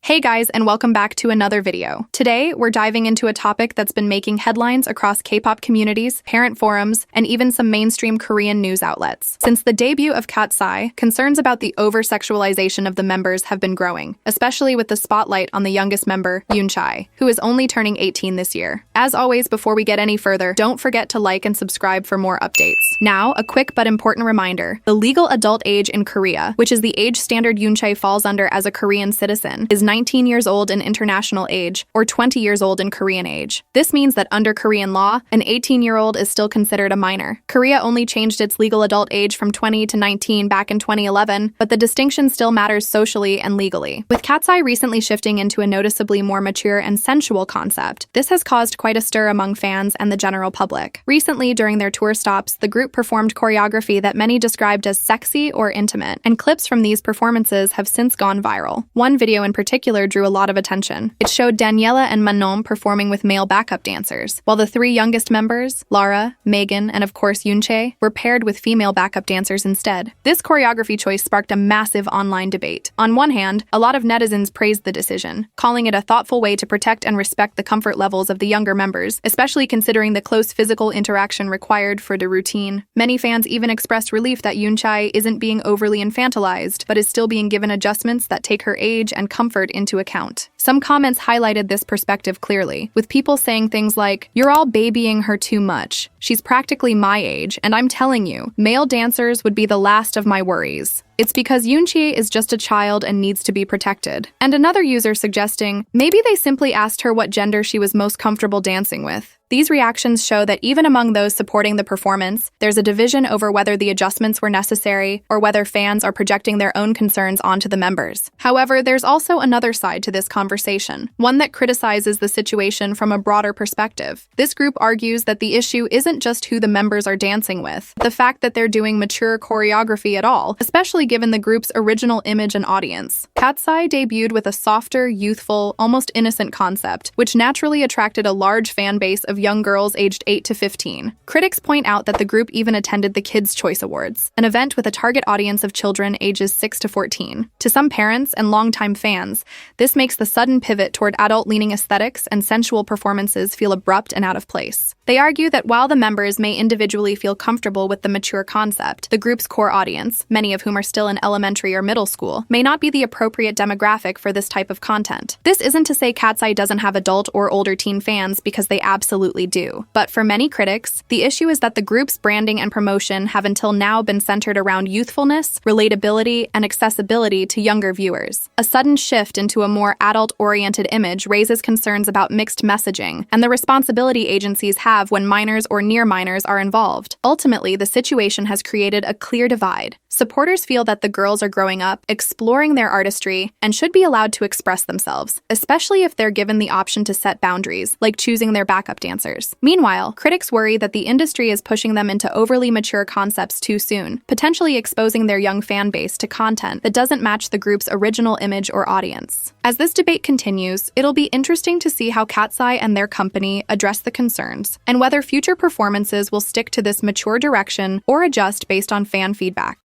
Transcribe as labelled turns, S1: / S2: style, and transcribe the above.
S1: Hey guys, and welcome back to another video. Today, we're diving into a topic that's been making headlines across K-pop communities, parent forums, and even some mainstream Korean news outlets. Since the debut of Katseye, concerns about the over-sexualization of the members have been growing, especially with the spotlight on the youngest member, ᴄʀᴇᴅɪᴛꜱ, who is only turning 18 this year. As always, before we get any further, don't forget to like and subscribe for more updates. Now, a quick but important reminder. The legal adult age in Korea, which is the age standard ᴄʀᴇᴅɪᴛ falls under as a Korean citizen, is 19 years old in international age, or 20 years old in Korean age. This means that under Korean law, an 18-year-old is still considered a minor. Korea only changed its legal adult age from 20 to 19 back in 2011, but the distinction still matters socially and legally. With Katseye recently shifting into a noticeably more mature and sensual concept, this has caused quite a stir among fans and the general public. Recently, during their tour stops, the group performed choreography that many described as sexy or intimate, and clips from these performances have since gone viral. One video in particular drew a lot of attention. It showed Daniela and Manon performing with male backup dancers, while the three youngest members, Lara, Megan, and of course ᴄʀᴅɪᴛ, were paired with female backup dancers instead. This choreography choice sparked a massive online debate. On one hand, a lot of netizens praised the decision, calling it a thoughtful way to protect and respect the comfort levels of the younger members, especially considering the close physical interaction required for the routine. Many fans even expressed relief that ᴄʀᴅɪᴛ isn't being overly infantilized, but is still being given adjustments that take her age and comfort into account. Some comments highlighted this perspective clearly, with people saying things like, "You're all babying her too much. She's practically my age, and I'm telling you, male dancers would be the last of my worries. It's because ᴄʀᴅɪᴛ is just a child and needs to be protected." And another user suggesting, maybe they simply asked her what gender she was most comfortable dancing with. These reactions show that even among those supporting the performance, there's a division over whether the adjustments were necessary or whether fans are projecting their own concerns onto the members. However, there's also another side to this conversation, one that criticizes the situation from a broader perspective. This group argues that the issue isn't just who the members are dancing with, the fact that they're doing mature choreography at all, especially given the group's original image and audience. Katseye debuted with a softer, youthful, almost innocent concept, which naturally attracted a large fan base of young girls aged 8 to 15. Critics point out that the group even attended the Kids' Choice Awards, an event with a target audience of children ages 6 to 14. To some parents and longtime fans, this makes the sudden pivot toward adult-leaning aesthetics and sensual performances feel abrupt and out of place. They argue that while the members may individually feel comfortable with the mature concept, the group's core audience, many of whom are still in elementary or middle school, may not be the appropriate demographic for this type of content. This isn't to say Katseye doesn't have adult or older teen fans, because they absolutely do. But for many critics, the issue is that the group's branding and promotion have until now been centered around youthfulness, relatability, and accessibility to younger viewers. A sudden shift into a more adult-oriented image raises concerns about mixed messaging and the responsibility agencies have when minors or near minors are involved. Ultimately, the situation has created a clear divide. Supporters feel that the girls are growing up, exploring their artistry, and should be allowed to express themselves, especially if they're given the option to set boundaries, like choosing their backup dancers. Meanwhile, critics worry that the industry is pushing them into overly mature concepts too soon, potentially exposing their young fan base to content that doesn't match the group's original image or audience. As this debate continues, it'll be interesting to see how Katseye and their company address the concerns, and whether future performances will stick to this mature direction or adjust based on fan feedback.